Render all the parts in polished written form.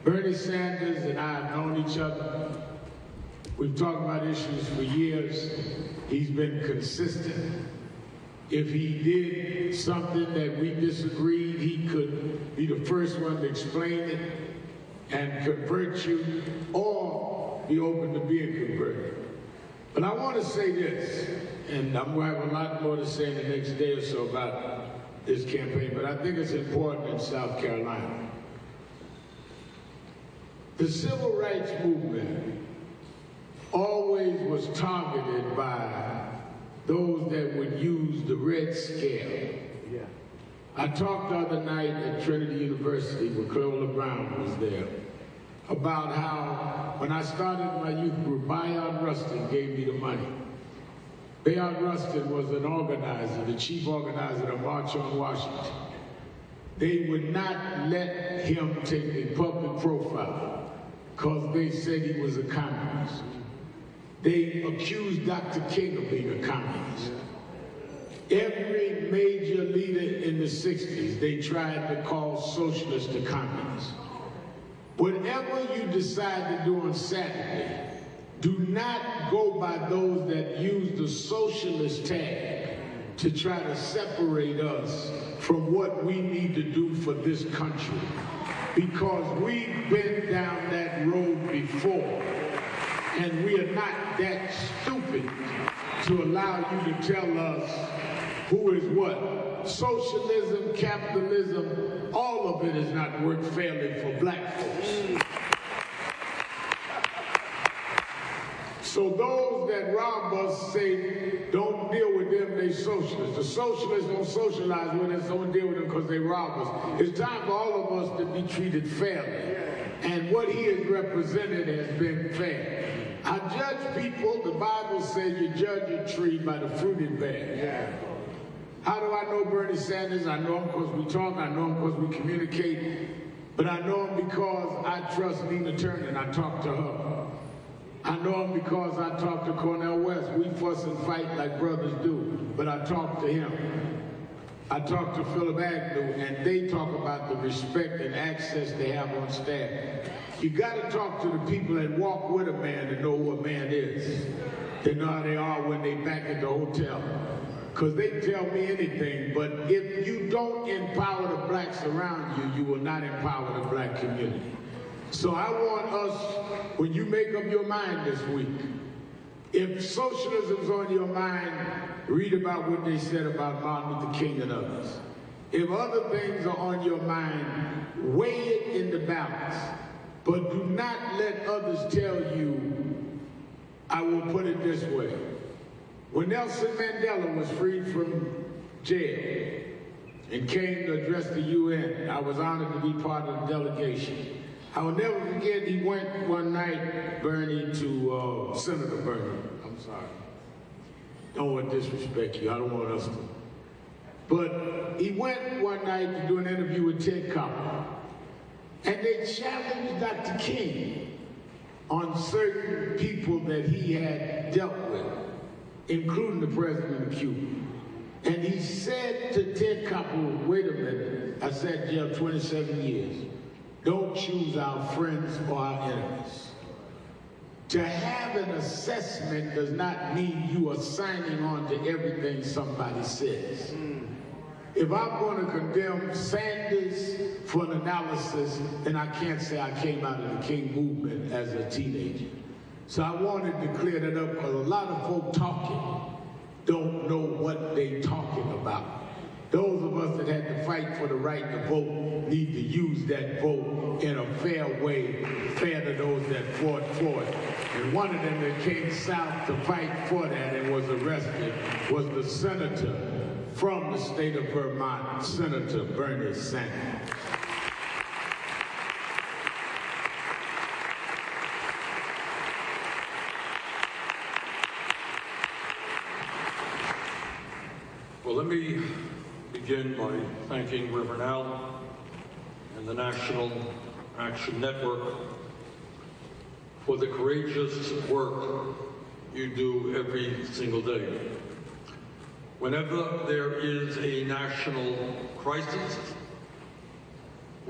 Bernie Sanders and I have known each other. We've talked about issues for years. He's been consistent. If he did something that we disagreed, he could be the first one to explain it and convert you, or be open to being converted. But I want to say this, and I'm going to have a lot more to say in the next day or so about this campaign, but I think it's important in South Carolina. The civil rights movement always was targeted by those that would use the Red Scale. Yeah. I talked the other night at Trinity University, where Cleola Brown was there, about how when I started my youth group, Bayard Rustin gave me the money. Bayard Rustin was an organizer, the chief organizer of March on Washington. They would not let him take a public profile because they said he was a communist. They accused Dr. King of being a communist. Every major leader in the 60s, they tried to call socialists a communist. Whatever you decide to do on Saturday, do not go by those that use the socialist tag to try to separate us from what we need to do for this country. Because we've been down that road before, and we are not that stupid to allow you to tell us who is what. Socialism, capitalism, all of it has not worked fairly for black folks. So those that rob us say, don't deal with them, they socialists. The socialists don't socialize with us, don't deal with them because they rob us. It's time for all of us to be treated fairly. And what he has represented has been fair. I judge people, the Bible says you judge a tree by the fruit it bears. How do I know Bernie Sanders? I know him because we talk, I know him because we communicate, but I know him because I trust Nina Turner and I talk to her. I know him because I talk to Cornel West. We fuss and fight like brothers do, but I talk to him. I talk to Philip Agnew, and they talk about the respect and access they have on staff. You got to talk to the people that walk with a man to know who a man is. They know how they are when they back at the hotel. Because they tell me anything, but if you don't empower the blacks around you, you will not empower the black community. So I want us, when you make up your mind this week, if socialism's on your mind, read about what they said about Martin Luther King and others. If other things are on your mind, weigh it in the balance. But do not let others tell you, I will put it this way. When Nelson Mandela was freed from jail and came to address the UN, I was honored to be part of the delegation. I will never forget, he went one night, Bernie, to Senator Bernie. I'm sorry. Don't want to disrespect you. I don't want us to. But he went one night to do an interview with Ted Koppel. And they challenged Dr. King on certain people that he had dealt with, including the president of Cuba. And he said to Ted Koppel, wait a minute, I sat in jail 27 years. Don't choose our friends or our enemies. To have an assessment does not mean you are signing on to everything somebody says. If I'm going to condemn Sanders for an analysis, then I can't say I came out of the King movement as a teenager. So I wanted to clear that up because a lot of folk talking don't know what they're talking about. Those of us that had to fight for the right to vote need to use that vote in a fair way, fair to those that fought for it. And one of them that came south to fight for that and was arrested was the senator from the state of Vermont, Senator Bernie Sanders. Well, let me begin by thanking Reverend Al and the National Action Network for the courageous work you do every single day. Whenever there is a national crisis,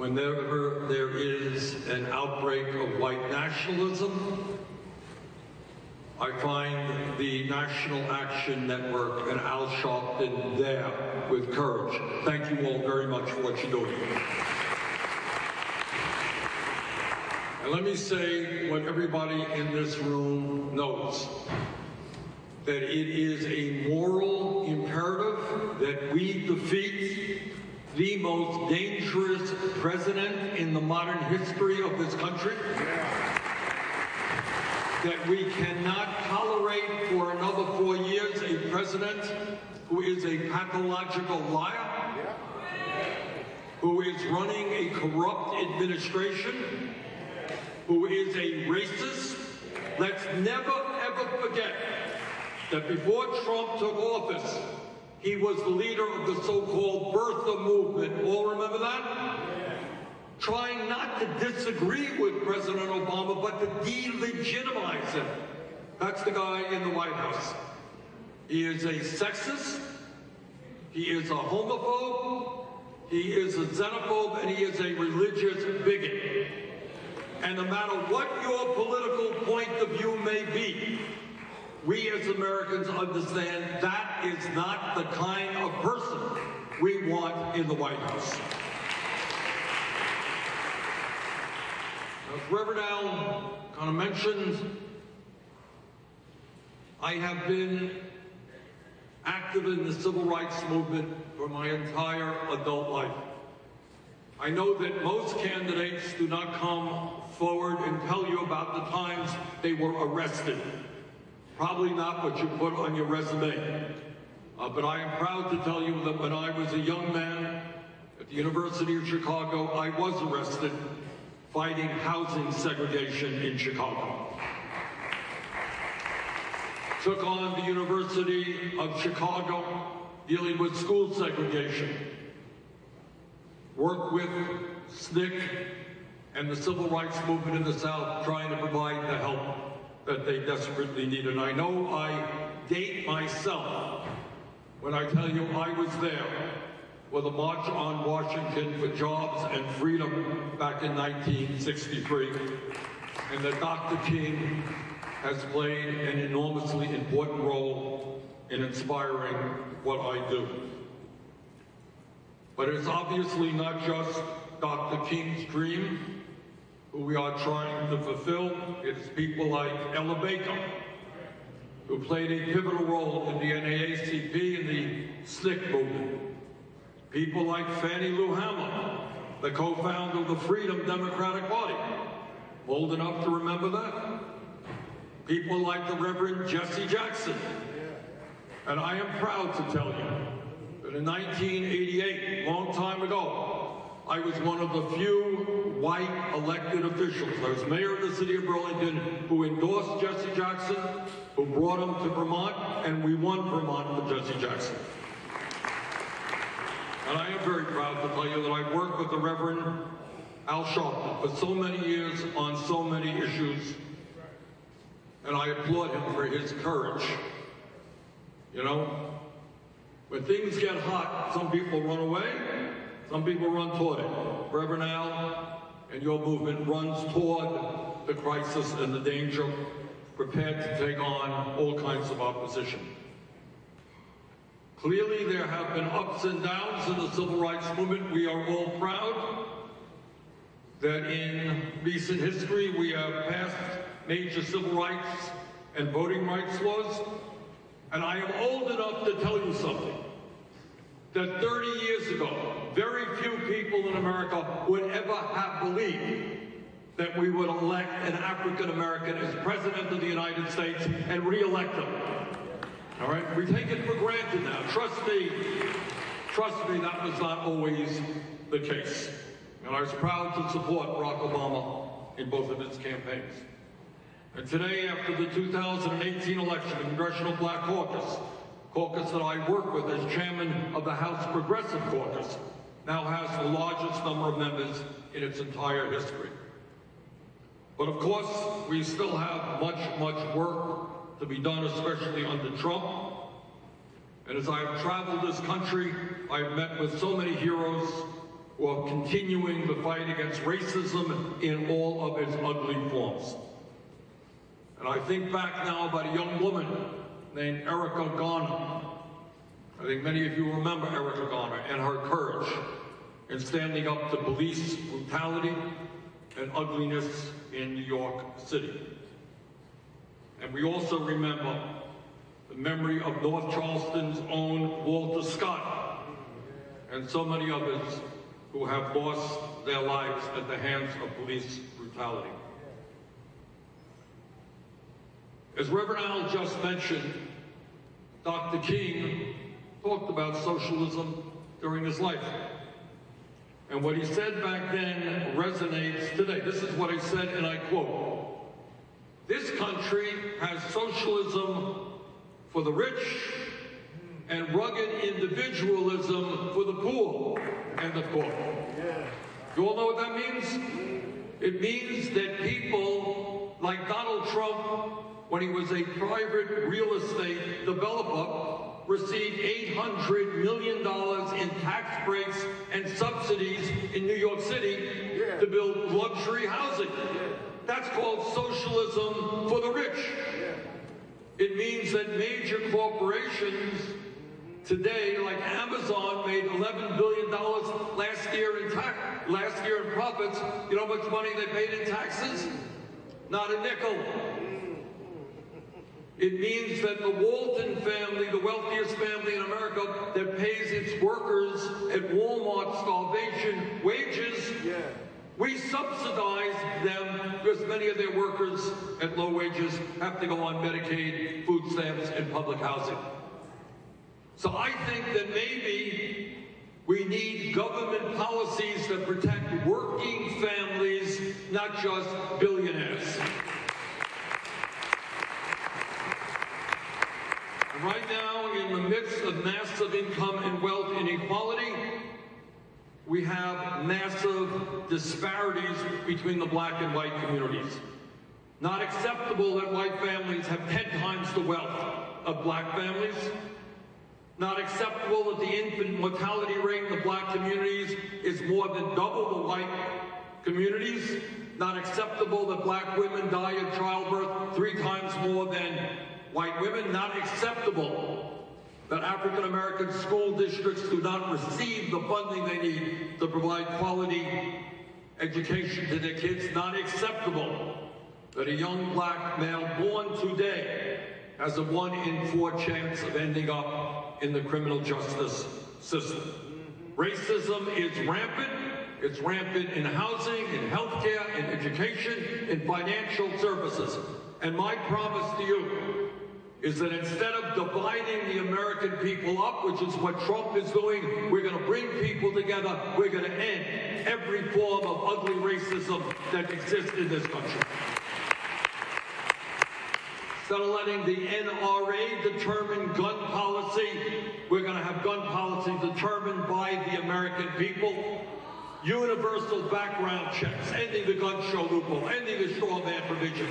whenever there is an outbreak of white nationalism, I find the National Action Network and Al Sharpton there with courage. Thank you all very much for what you're doing. And let me say what everybody in this room knows, that it is a moral imperative that we defeat the most dangerous president in the modern history of this country. That we cannot tolerate for another 4 years a president who is a pathological liar, who is running a corrupt administration, who is a racist. Let's never, ever forget that before Trump took office, he was the leader of the so-called birther movement. All remember that? Trying not to disagree with President Obama, but to delegitimize him. That's the guy in the White House. He is a sexist, he is a homophobe, he is a xenophobe, and he is a religious bigot. And no matter what your political point of view may be, we as Americans understand that is not the kind of person we want in the White House. As Reverend Al kind of mentioned, I have been active in the civil rights movement for my entire adult life. I know that most candidates do not come forward and tell you about the times they were arrested. Probably not what you put on your resume. But I am proud to tell you that when I was a young man at the University of Chicago, I was arrested fighting housing segregation in Chicago. Took on the University of Chicago dealing with school segregation. Worked with SNCC and the civil rights movement in the South trying to provide the help that they desperately needed. And I know I date myself when I tell you I was there for the March on Washington for Jobs and Freedom back in 1963, and that Dr. King has played an enormously important role in inspiring what I do. But it's obviously not just Dr. King's dream who we are trying to fulfill. It's people like Ella Baker, who played a pivotal role in the NAACP and the SNCC movement. People like Fannie Lou Hamer, the co-founder of the Freedom Democratic Party. Old enough to remember that? People like the Reverend Jesse Jackson. And I am proud to tell you that in 1988, a long time ago, I was one of the few white elected officials. I was mayor of the city of Burlington who endorsed Jesse Jackson, who brought him to Vermont, and we won Vermont for Jesse Jackson. And I am very proud to tell you that I worked with the Reverend Al Sharpton for so many years on so many issues, and I applaud him for his courage. You know, when things get hot, some people run away, some people run toward it. Reverend Al and your movement runs toward the crisis and the danger, prepared to take on all kinds of opposition. Clearly, there have been ups and downs in the civil rights movement. We are all proud that in recent history we have passed major civil rights and voting rights laws. And I am old enough to tell you something, that 30 years ago, very few people in America would ever have believed that we would elect an African American as President of the United States and re-elect him. All right, we take it for granted now. Trust me, that was not always the case. And I was proud to support Barack Obama in both of his campaigns. And today, after the 2018 election, the Congressional Black caucus that I work with as chairman of the House Progressive Caucus, now has the largest number of members in its entire history. But of course, we still have much work to be done, especially under Trump. And as I have traveled this country, I've met with so many heroes for continuing the fight against racism in all of its ugly forms. And I think back now about a young woman named Erica Garner. I think many of you remember Erica Garner and her courage in standing up to police brutality and ugliness in New York City. And we also remember the memory of North Charleston's own Walter Scott and so many others who have lost their lives at the hands of police brutality. As Reverend Al just mentioned, Dr. King talked about socialism during his life. And what he said back then resonates today. This is what he said, and I quote, "This country has socialism for the rich and rugged individualism for the poor," end of quote. You all know what that means? It means that people like Donald Trump, when he was a private real estate developer, received $800 million in tax breaks and subsidies in New York City to build luxury housing. That's called socialism for the rich. It means that major corporations today, like Amazon, made $11 billion last year in profits. You know how much money they paid in taxes? Not a nickel. It means that the Walton family, the wealthiest family in America, that pays its workers at Walmart starvation wages, we subsidize them because many of their workers at low wages have to go on Medicaid, food stamps, and public housing. So I think that maybe we need government policies that protect working families, not just billionaires. Right now, in the midst of massive income and wealth inequality, we have massive disparities between the black and white communities. Not acceptable that white families have 10 times the wealth of black families. Not acceptable that the infant mortality rate in the black communities is more than double the white communities. Not acceptable that black women die in childbirth 3 times more than white women. Not acceptable that African American school districts do not receive the funding they need to provide quality education to their kids. Not acceptable that a young black male born today has a 1 in 4 chance of ending up in the criminal justice system. Racism is rampant. It's rampant in housing, in healthcare, in education, in financial services. And my promise to you is that instead of dividing the American people up, which is what Trump is doing, we're going to bring people together. We're going to end every form of ugly racism that exists in this country. Instead of letting the NRA determine gun policy, we're going to have gun policy determined by the American people. Universal background checks, ending the gun show loophole, ending the straw man provision,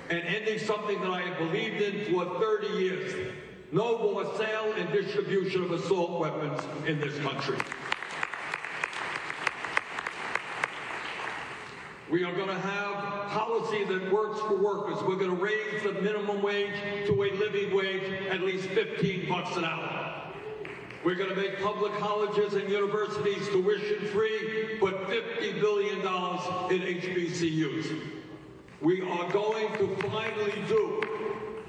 and ending something that I have believed in for 30 years. No more sale and distribution of assault weapons in this country. We are going to have policy that works for workers. We're going to raise the minimum wage to a living wage, at least $15 an hour. We're going to make public colleges and universities tuition-free, put $50 billion in HBCUs. We are going to finally do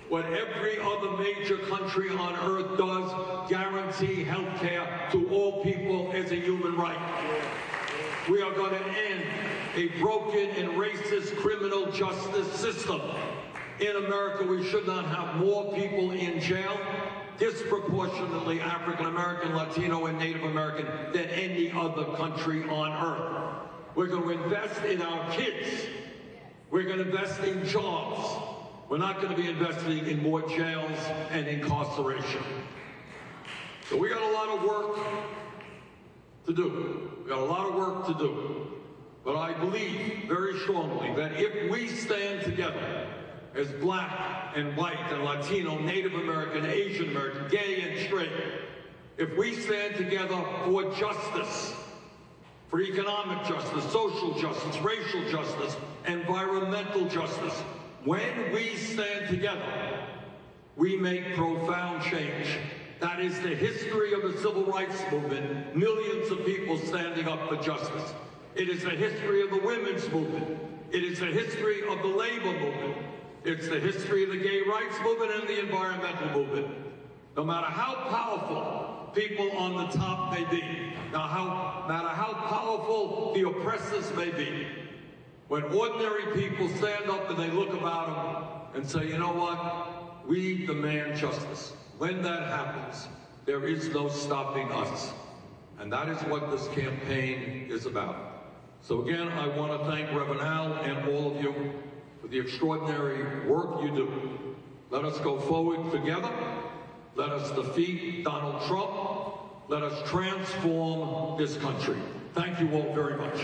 what every other major country on earth does, guarantee health care to all people as a human right. We are going to end a broken and racist criminal justice system. In America, we should not have more people in jail, disproportionately African American, Latino, and Native American, than any other country on earth. We're going to invest in our kids. We're going to invest in jobs. We're not going to be investing in more jails and incarceration. So we got a lot of work to do. We got a lot of work to do. But I believe very strongly that if we stand together as black and white and Latino, Native American, Asian American, gay and straight, if we stand together for justice, for economic justice, social justice, racial justice, environmental justice. When we stand together, we make profound change. That is the history of the civil rights movement, millions of people standing up for justice. It is the history of the women's movement. It is the history of the labor movement. It's the history of the gay rights movement and the environmental movement. No matter how powerful people on the top may be, no matter how powerful the oppressors may be, when ordinary people stand up and they look about them and say, you know what, we demand justice. When that happens, there is no stopping us. And that is what this campaign is about. So again, I want to thank Reverend Al and all of you for the extraordinary work you do. Let us go forward together. Let us defeat Donald Trump. Let us transform this country. Thank you all very much.